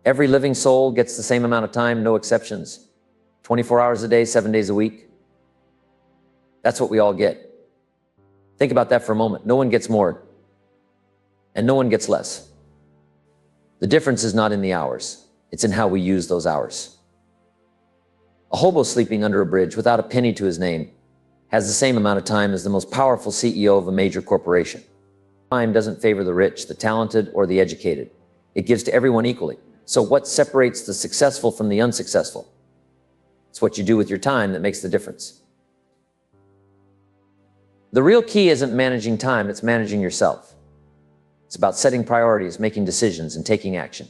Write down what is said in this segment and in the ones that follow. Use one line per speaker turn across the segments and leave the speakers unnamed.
Every living soul gets the same amount of time, no exceptions. 24 hours a day, 7 days a week. That's what we all get. Think about that for a moment. No one gets more, and no one gets less. The difference is not in the hours. It's in how we use those hours. A hobo sleeping under a bridge without a penny to his name has the same amount of time as the most powerful CEO of a major corporation. Time doesn't favor the rich, the talented, or the educated. It gives to everyone equally. So what separates the successful from the unsuccessful? It's what you do with your time that makes the difference. The real key isn't managing time, it's managing yourself. It's about setting priorities, making decisions, and taking action.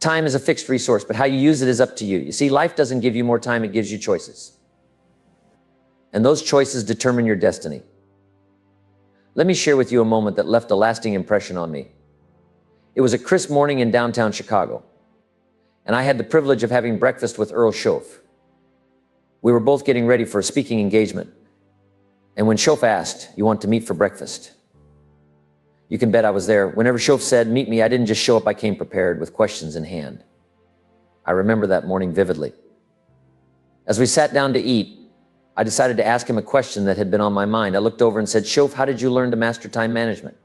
Time is a fixed resource, but how you use it is up to you. You see, life doesn't give you more time, it gives you choices. And those choices determine your destiny. Let me share with you a moment that left a lasting impression on me. It was a crisp morning in downtown Chicago, and I had the privilege of having breakfast with Earl Schoaf. We were both getting ready for a speaking engagement, and when Schoaf asked, "You want to meet for breakfast?" You can bet I was there. Whenever Schoaf said, "Meet me," I didn't just show up, I came prepared with questions in hand. I remember that morning vividly. As we sat down to eat, I decided to ask him a question that had been on my mind. I looked over and said, "Schoaf, how did you learn to master time management?"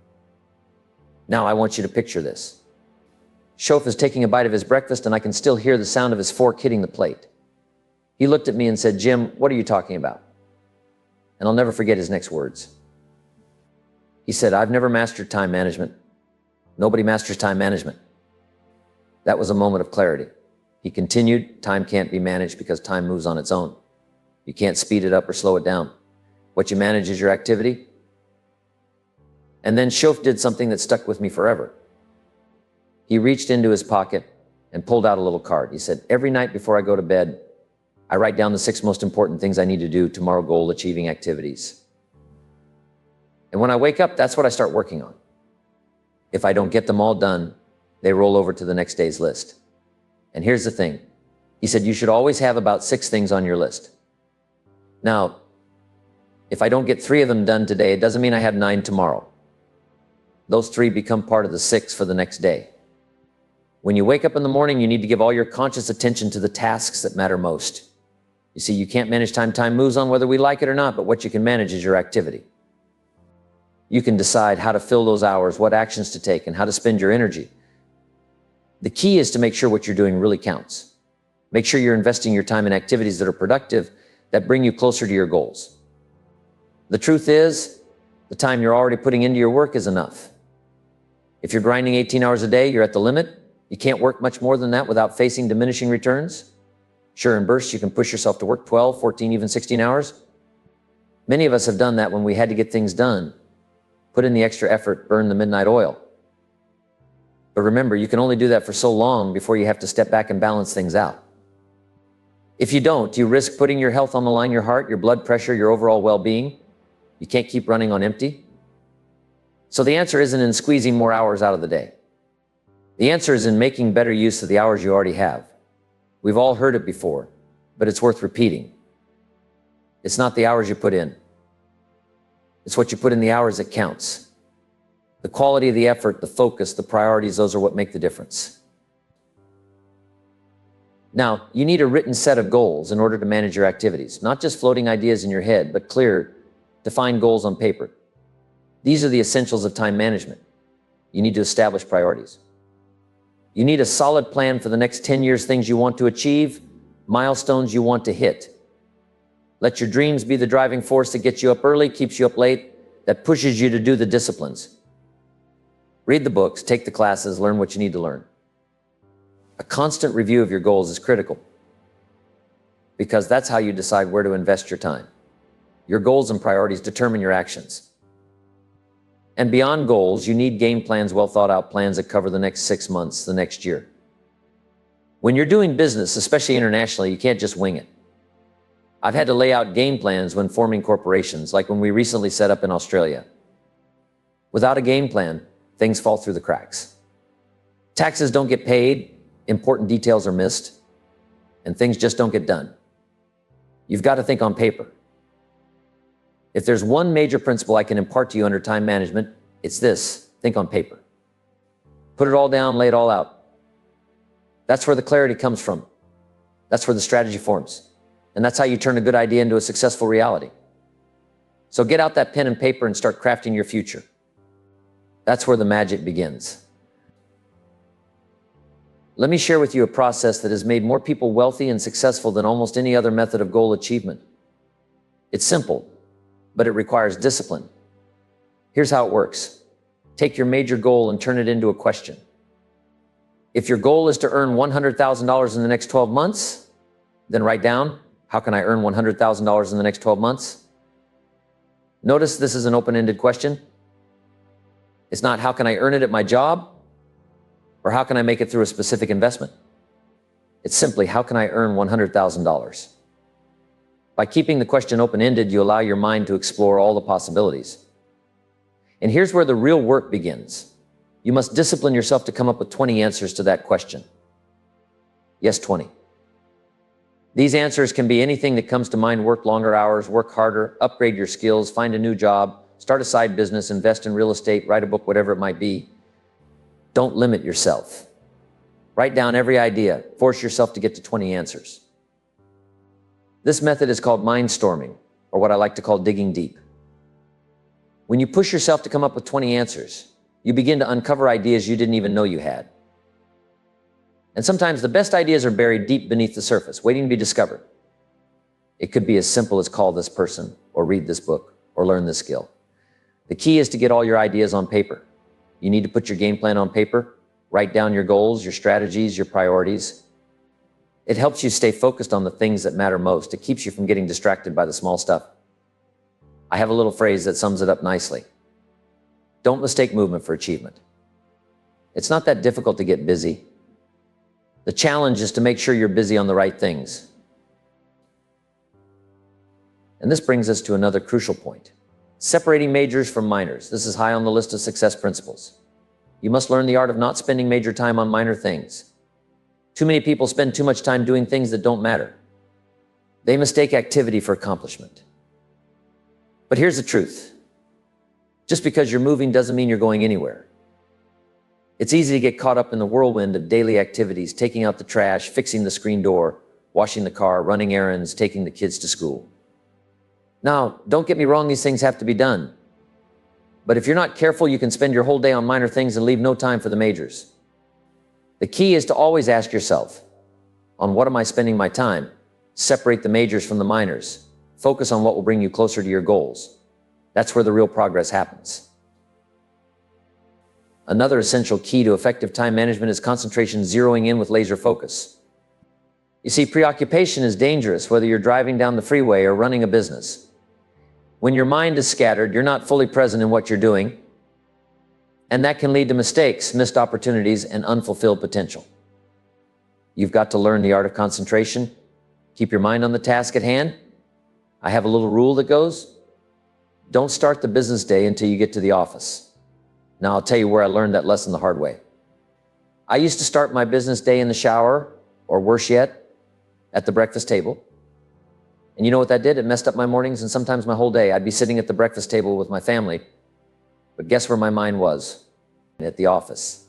Now I want you to picture this. Schoaf is taking a bite of his breakfast, and I can still hear the sound of his fork hitting the plate. He looked at me and said, "Jim, what are you talking about?" And I'll never forget his next words. He said, "I've never mastered time management. Nobody masters time management." That was a moment of clarity. He continued, "Time can't be managed because time moves on its own. You can't speed it up or slow it down. What you manage is your activity." And then Schoaf did something that stuck with me forever. He reached into his pocket and pulled out a little card. He said, "Every night before I go to bed, I write down the 6 most important things I need to do tomorrow, goal achieving activities. And when I wake up, that's what I start working on. If I don't get them all done, they roll over to the next day's list." And here's the thing. He said, "You should always have about 6 things on your list. Now, if I don't get 3 of them done today, it doesn't mean I have 9 tomorrow. Those 3 become part of the 6 for the next day. When you wake up in the morning, you need to give all your conscious attention to the tasks that matter most. You see, you can't manage time. Time moves on whether we like it or not, but what you can manage is your activity. You can decide how to fill those hours, what actions to take, and how to spend your energy. The key is to make sure what you're doing really counts. Make sure you're investing your time in activities that are productive, that bring you closer to your goals. The truth is, the time you're already putting into your work is enough. If you're grinding 18 hours a day, you're at the limit. You can't work much more than that without facing diminishing returns. Sure, in bursts, you can push yourself to work 12, 14, even 16 hours. Many of us have done that when we had to get things done. Put in the extra effort, burn the midnight oil. But remember, you can only do that for so long before you have to step back and balance things out. If you don't, you risk putting your health on the line, your heart, your blood pressure, your overall well-being. You can't keep running on empty. So the answer isn't in squeezing more hours out of the day. The answer is in making better use of the hours you already have. We've all heard it before, but it's worth repeating. It's not the hours you put in. It's what you put in the hours that counts. The quality of the effort, the focus, the priorities, those are what make the difference. Now, you need a written set of goals in order to manage your activities, not just floating ideas in your head, but clear, defined goals on paper. These are the essentials of time management. You need to establish priorities. You need a solid plan for the next 10 years, things you want to achieve, milestones you want to hit. Let your dreams be the driving force that gets you up early, keeps you up late, that pushes you to do the disciplines. Read the books, take the classes, learn what you need to learn. A constant review of your goals is critical because that's how you decide where to invest your time. Your goals and priorities determine your actions. And beyond goals, you need game plans, well thought out plans that cover the next 6 months, the next year. When you're doing business, especially internationally, you can't just wing it. I've had to lay out game plans when forming corporations, like when we recently set up in Australia. Without a game plan, things fall through the cracks. Taxes don't get paid, important details are missed, and things just don't get done. You've got to think on paper. If there's one major principle I can impart to you under time management, it's this: think on paper. Put it all down, lay it all out. That's where the clarity comes from. That's where the strategy forms. And that's how you turn a good idea into a successful reality. So get out that pen and paper and start crafting your future. That's where the magic begins. Let me share with you a process that has made more people wealthy and successful than almost any other method of goal achievement. It's simple, but it requires discipline. Here's how it works. Take your major goal and turn it into a question. If your goal is to earn $100,000 in the next 12 months, then write down, how can I earn $100,000 in the next 12 months? Notice this is an open-ended question. It's not how can I earn it at my job, or how can I make it through a specific investment? It's simply how can I earn $100,000? By keeping the question open-ended, you allow your mind to explore all the possibilities. And here's where the real work begins. You must discipline yourself to come up with 20 answers to that question. Yes, 20. These answers can be anything that comes to mind: work longer hours, work harder, upgrade your skills, find a new job, start a side business, invest in real estate, write a book, whatever it might be. Don't limit yourself. Write down every idea. Force yourself to get to 20 answers. This method is called mind storming, or what I like to call digging deep. When you push yourself to come up with 20 answers, you begin to uncover ideas you didn't even know you had. And sometimes the best ideas are buried deep beneath the surface, waiting to be discovered. It could be as simple as call this person, or read this book, or learn this skill. The key is to get all your ideas on paper. You need to put your game plan on paper, write down your goals, your strategies, your priorities. It helps you stay focused on the things that matter most. It keeps you from getting distracted by the small stuff. I have a little phrase that sums it up nicely. Don't mistake movement for achievement. It's not that difficult to get busy. The challenge is to make sure you're busy on the right things. And this brings us to another crucial point. Separating majors from minors. This is high on the list of success principles. You must learn the art of not spending major time on minor things. Too many people spend too much time doing things that don't matter. They mistake activity for accomplishment. But here's the truth. Just because you're moving doesn't mean you're going anywhere. It's easy to get caught up in the whirlwind of daily activities, taking out the trash, fixing the screen door, washing the car, running errands, taking the kids to school. Now, don't get me wrong, these things have to be done. But if you're not careful, you can spend your whole day on minor things and leave no time for the majors. The key is to always ask yourself, on what am I spending my time? Separate the majors from the minors. Focus on what will bring you closer to your goals. That's where the real progress happens. Another essential key to effective time management is concentration, zeroing in with laser focus. You see, preoccupation is dangerous whether you're driving down the freeway or running a business. When your mind is scattered, you're not fully present in what you're doing, and that can lead to mistakes, missed opportunities, and unfulfilled potential. You've got to learn the art of concentration. Keep your mind on the task at hand. I have a little rule that goes, don't start the business day until you get to the office. Now, I'll tell you where I learned that lesson the hard way. I used to start my business day in the shower, or worse yet, at the breakfast table. And you know what that did? It messed up my mornings and sometimes my whole day. I'd be sitting at the breakfast table with my family, but guess where my mind was? At the office.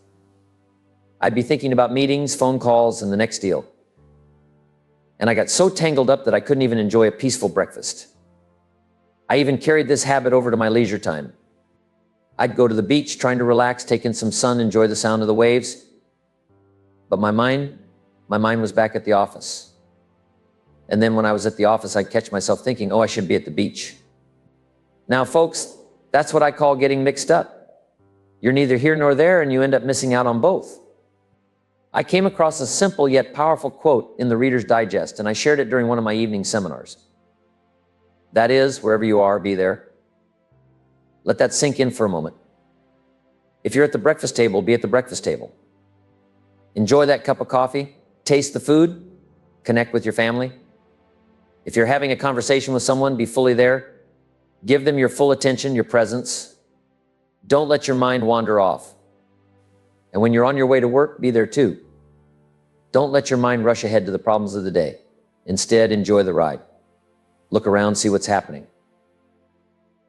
I'd be thinking about meetings, phone calls, and the next deal. And I got so tangled up that I couldn't even enjoy a peaceful breakfast. I even carried this habit over to my leisure time. I'd go to the beach trying to relax, take in some sun, enjoy the sound of the waves. But my mind was back at the office. And then when I was at the office, I'd catch myself thinking, oh, I should be at the beach. Now, folks, that's what I call getting mixed up. You're neither here nor there, and you end up missing out on both. I came across a simple yet powerful quote in the Reader's Digest, and I shared it during one of my evening seminars. That is, wherever you are, be there. Let that sink in for a moment. If you're at the breakfast table, be at the breakfast table. Enjoy that cup of coffee, taste the food, connect with your family. If you're having a conversation with someone, be fully there. Give them your full attention, your presence. Don't let your mind wander off. And when you're on your way to work, be there too. Don't let your mind rush ahead to the problems of the day. Instead, enjoy the ride. Look around, see what's happening.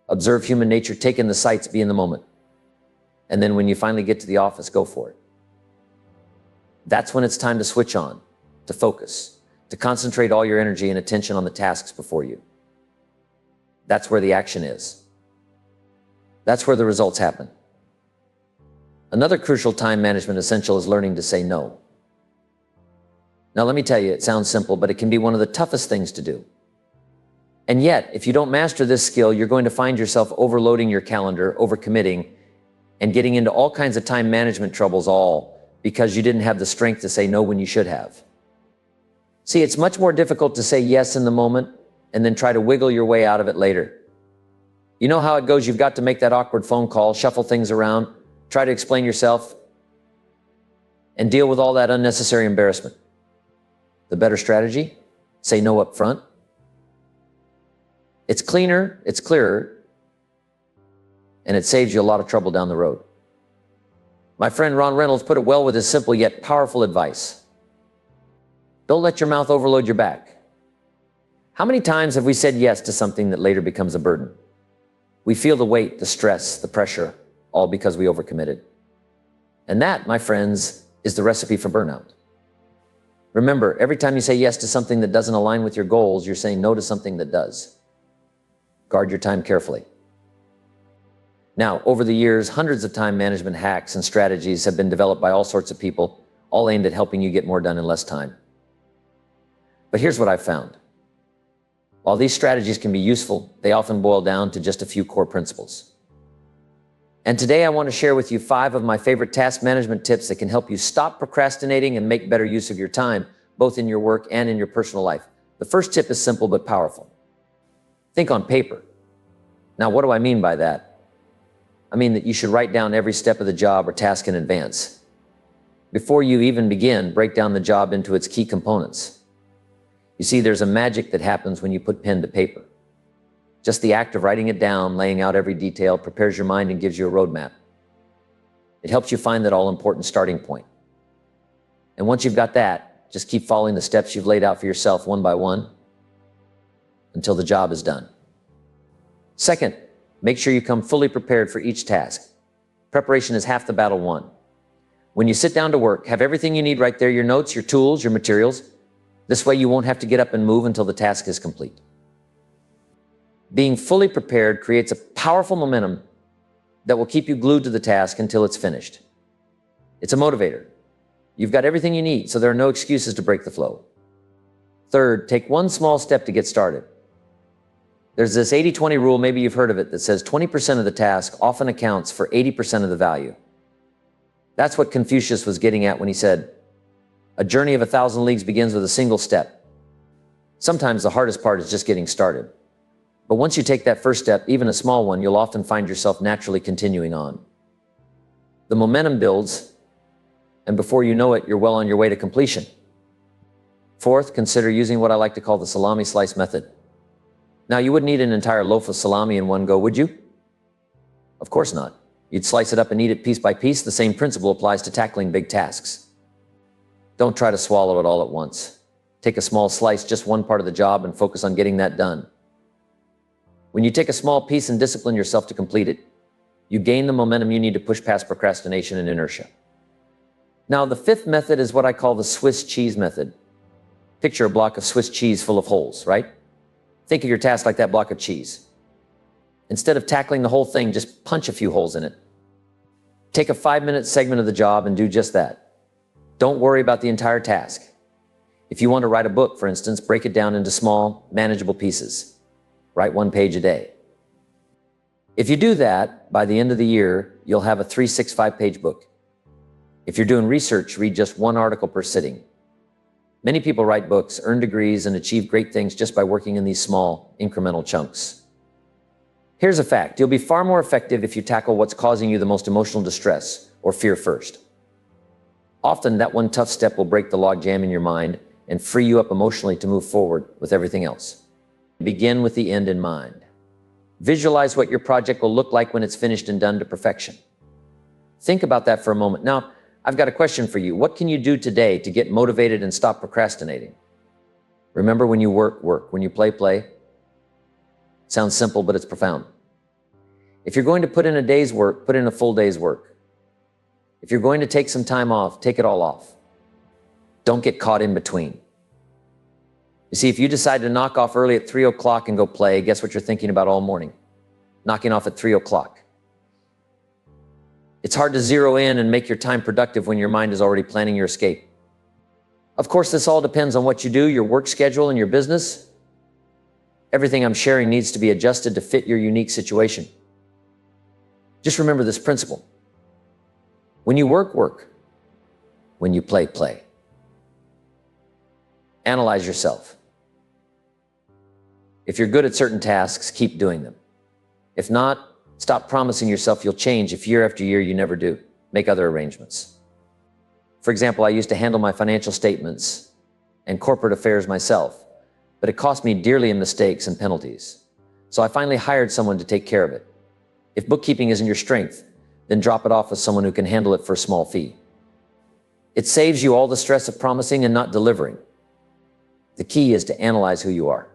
Observe human nature, take in the sights, be in the moment. And then when you finally get to the office, go for it. That's when it's time to switch on, to focus, to concentrate all your energy and attention on the tasks before you. That's where the action is. That's where the results happen. Another crucial time management essential is learning to say no. Now, let me tell you, it sounds simple, but it can be one of the toughest things to do. And yet, if you don't master this skill, you're going to find yourself overloading your calendar, overcommitting, and getting into all kinds of time management troubles, all because you didn't have the strength to say no when you should have. See, it's much more difficult to say yes in the moment and then try to wiggle your way out of it later. You know how it goes. You've got to make that awkward phone call, shuffle things around, try to explain yourself, and deal with all that unnecessary embarrassment. The better strategy? Say no up front. It's cleaner, it's clearer, and it saves you a lot of trouble down the road. My friend Ron Reynolds put it well with his simple yet powerful advice. Don't let your mouth overload your back. How many times have we said yes to something that later becomes a burden? We feel the weight, the stress, the pressure, all because we overcommitted. And that, my friends, is the recipe for burnout. Remember, every time you say yes to something that doesn't align with your goals, you're saying no to something that does. Guard your time carefully. Now, over the years, hundreds of time management hacks and strategies have been developed by all sorts of people, all aimed at helping you get more done in less time. But here's what I've found. While these strategies can be useful, they often boil down to just a few core principles. And today I want to share with you 5 of my favorite task management tips that can help you stop procrastinating and make better use of your time, both in your work and in your personal life. The first tip is simple but powerful. Think on paper. Now, what do I mean by that? I mean that you should write down every step of the job or task in advance. Before you even begin, break down the job into its key components. You see, there's a magic that happens when you put pen to paper. Just the act of writing it down, laying out every detail, prepares your mind and gives you a roadmap. It helps you find that all-important starting point. And once you've got that, just keep following the steps you've laid out for yourself one by one until the job is done. Second, make sure you come fully prepared for each task. Preparation is half the battle won. When you sit down to work, have everything you need right there, your notes, your tools, your materials. This way you won't have to get up and move until the task is complete. Being fully prepared creates a powerful momentum that will keep you glued to the task until it's finished. It's a motivator. You've got everything you need, so there are no excuses to break the flow. Third, take one small step to get started. There's this 80-20 rule, maybe you've heard of it, that says 20% of the task often accounts for 80% of the value. That's what Confucius was getting at when he said, "A journey of 1,000 leagues begins with a single step." Sometimes the hardest part is just getting started. But once you take that first step, even a small one, you'll often find yourself naturally continuing on. The momentum builds, and before you know it, you're well on your way to completion. Fourth, consider using what I like to call the salami slice method. Now, you wouldn't eat an entire loaf of salami in one go, would you? Of course not. You'd slice it up and eat it piece by piece. The same principle applies to tackling big tasks. Don't try to swallow it all at once. Take a small slice, just one part of the job, and focus on getting that done. When you take a small piece and discipline yourself to complete it, you gain the momentum you need to push past procrastination and inertia. Now, the 5th method is what I call the Swiss cheese method. Picture a block of Swiss cheese full of holes, right? Think of your task like that block of cheese. Instead of tackling the whole thing, just punch a few holes in it. Take a 5-minute segment of the job and do just that. Don't worry about the entire task. If you want to write a book, for instance, break it down into small, manageable pieces. Write 1 page a day. If you do that, by the end of the year, you'll have a 365-page book. If you're doing research, read just 1 article per sitting. Many people write books, earn degrees, and achieve great things just by working in these small, incremental chunks. Here's a fact. You'll be far more effective if you tackle what's causing you the most emotional distress or fear first. Often, that one tough step will break the logjam in your mind and free you up emotionally to move forward with everything else. Begin with the end in mind. Visualize what your project will look like when it's finished and done to perfection. Think about that for a moment. Now, I've got a question for you. What can you do today to get motivated and stop procrastinating? Remember, when you work, work. When you play, play. Sounds simple, but it's profound. If you're going to put in a day's work, put in a full day's work. If you're going to take some time off, take it all off. Don't get caught in between. You see, if you decide to knock off early at 3 o'clock and go play, guess what you're thinking about all morning? Knocking off at 3 o'clock. It's hard to zero in and make your time productive when your mind is already planning your escape. Of course, this all depends on what you do, your work schedule, and your business. Everything I'm sharing needs to be adjusted to fit your unique situation. Just remember this principle. When you work, work. When you play, play. Analyze yourself. If you're good at certain tasks, keep doing them. If not, stop promising yourself you'll change if year after year you never do. Make other arrangements. For example, I used to handle my financial statements and corporate affairs myself, but it cost me dearly in mistakes and penalties. So I finally hired someone to take care of it. If bookkeeping isn't your strength, then drop it off with someone who can handle it for a small fee. It saves you all the stress of promising and not delivering. The key is to analyze who you are.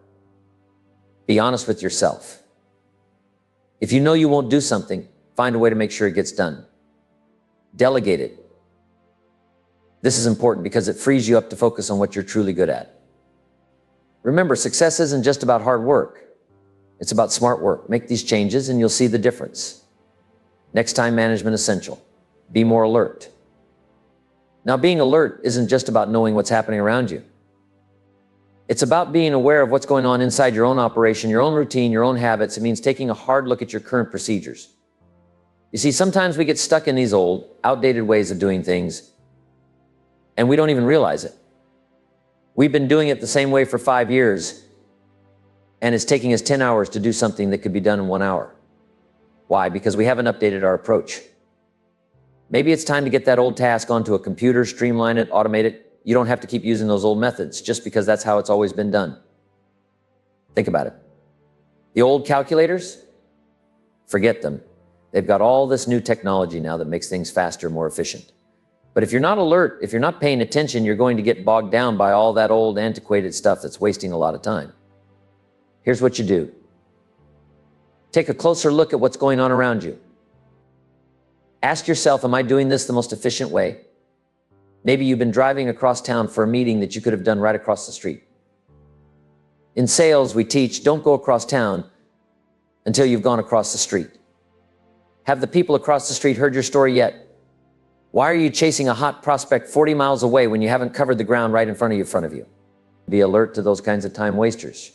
Be honest with yourself. If you know you won't do something, find a way to make sure it gets done. Delegate it. This is important because it frees you up to focus on what you're truly good at. Remember, success isn't just about hard work. It's about smart work. Make these changes and you'll see the difference. Next time management essential. Be more alert. Now, being alert isn't just about knowing what's happening around you. It's about being aware of what's going on inside your own operation, your own routine, your own habits. It means taking a hard look at your current procedures. You see, sometimes we get stuck in these old, outdated ways of doing things, and we don't even realize it. We've been doing it the same way for 5 years, and it's taking us 10 hours to do something that could be done in 1 hour. Why? Because we haven't updated our approach. Maybe it's time to get that old task onto a computer, streamline it, automate it. You don't have to keep using those old methods just because that's how it's always been done. Think about it. The old calculators, forget them. They've got all this new technology now that makes things faster, more efficient. But if you're not alert, if you're not paying attention, you're going to get bogged down by all that old antiquated stuff that's wasting a lot of time. Here's what you do. Take a closer look at what's going on around you. Ask yourself, am I doing this the most efficient way? Maybe you've been driving across town for a meeting that you could have done right across the street. In sales, we teach, don't go across town until you've gone across the street. Have the people across the street heard your story yet? Why are you chasing a hot prospect 40 miles away when you haven't covered the ground right in front of you? Be alert to those kinds of time wasters.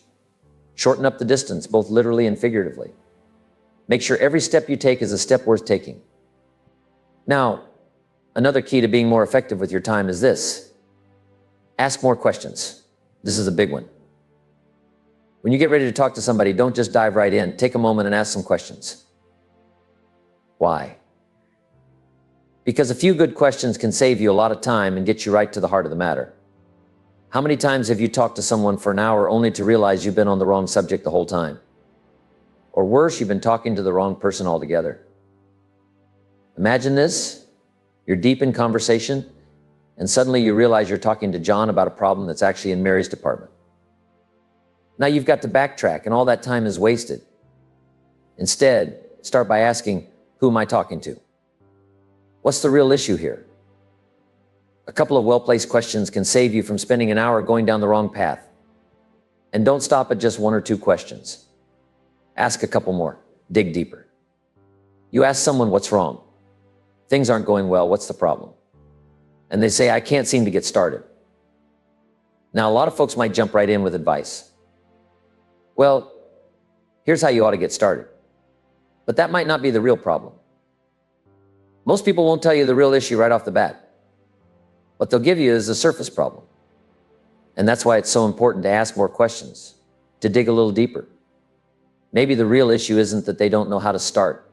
Shorten up the distance, both literally and figuratively. Make sure every step you take is a step worth taking. Now, another key to being more effective with your time is this. Ask more questions. This is a big one. When you get ready to talk to somebody, don't just dive right in. Take a moment and ask some questions. Why? Because a few good questions can save you a lot of time and get you right to the heart of the matter. How many times have you talked to someone for an hour only to realize you've been on the wrong subject the whole time? Or worse, you've been talking to the wrong person altogether. Imagine this. You're deep in conversation, and suddenly you realize you're talking to John about a problem that's actually in Mary's department. Now you've got to backtrack, and all that time is wasted. Instead, start by asking, who am I talking to? What's the real issue here? A couple of well-placed questions can save you from spending an hour going down the wrong path. And don't stop at just 1 or 2 questions. Ask a couple more. Dig deeper. You ask someone what's wrong. Things aren't going well. What's the problem? And they say, I can't seem to get started. Now, a lot of folks might jump right in with advice. Well, here's how you ought to get started. But that might not be the real problem. Most people won't tell you the real issue right off the bat. What they'll give you is the surface problem. And that's why it's so important to ask more questions, to dig a little deeper. Maybe the real issue isn't that they don't know how to start.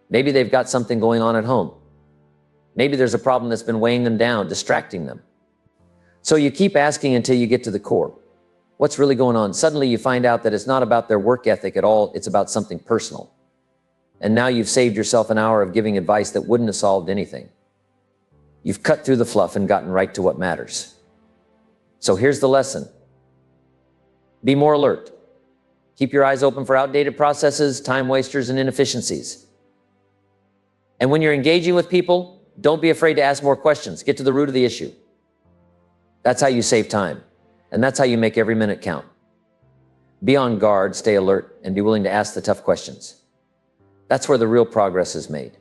Maybe they've got something going on at home. Maybe there's a problem that's been weighing them down, distracting them. So you keep asking until you get to the core. What's really going on? Suddenly you find out that it's not about their work ethic at all, it's about something personal. And now you've saved yourself an hour of giving advice that wouldn't have solved anything. You've cut through the fluff and gotten right to what matters. So here's the lesson. Be more alert. Keep your eyes open for outdated processes, time wasters, and inefficiencies. And when you're engaging with people, don't be afraid to ask more questions. Get to the root of the issue. That's how you save time. And that's how you make every minute count. Be on guard, stay alert, and be willing to ask the tough questions. That's where the real progress is made.